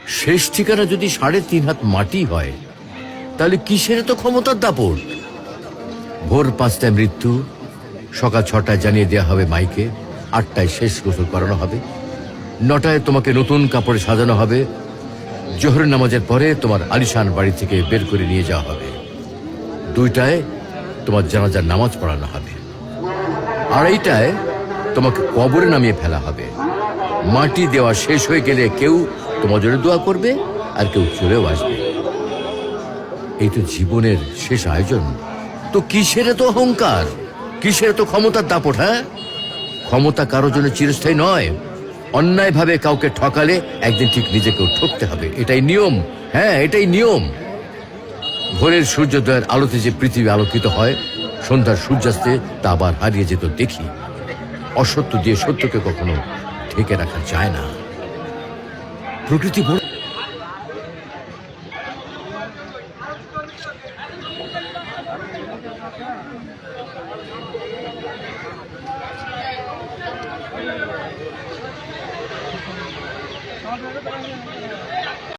শেষ ঠিকানা যদি 3.5 হাত মাটি হয়, তাহলে কিসের তো ক্ষমতার দাপট? ভোর 5টায় মৃত্যু, সকাল 6টায় জানিয়ে দেওয়া হবে মাইকে, 8টায় শেষ গোসল করানো হবে, 9টায় তোমাকে নতুন কাপড়ে সাজানো হবে, জোহরের নামাজের পরে তোমার আলিশান বাড়ি থেকে বের করে নিয়ে যাওয়া হবে, 2টায় তোমার জানাজার নামাজ পড়ানো হবে, 2:30টায় তোমাকে কবরে নামিয়ে ফেলা হবে। মাটি দেওয়া শেষ হয়ে গেলে কেউ তোমার জন্য দোয়া করবে, আর কেউ চলেও আসবে। এই তো জীবনের শেষ আয়োজন। তো কিসের তো অহংকার, কিসের তো ক্ষমতার দাপট? হ্যাঁ, ক্ষমতা কারোর জন্য চিরস্থায়ী নয়। অন্যায়ভাবে কাউকে ঠকালে একদিন ঠিক নিজেকেও ঠকতে হবে, এটাই নিয়ম। হ্যাঁ, এটাই নিয়ম। ভোরের সূর্যোদয়ের আলোতে যে পৃথিবী আলোকিত হয়, সন্ধ্যার সূর্যাস্তে তা আবার হারিয়ে যেত দেখি। অসত্য দিয়ে সত্যকে কখনো ঢেকে রাখা যায় না। প্রকৃতি বড় Hadi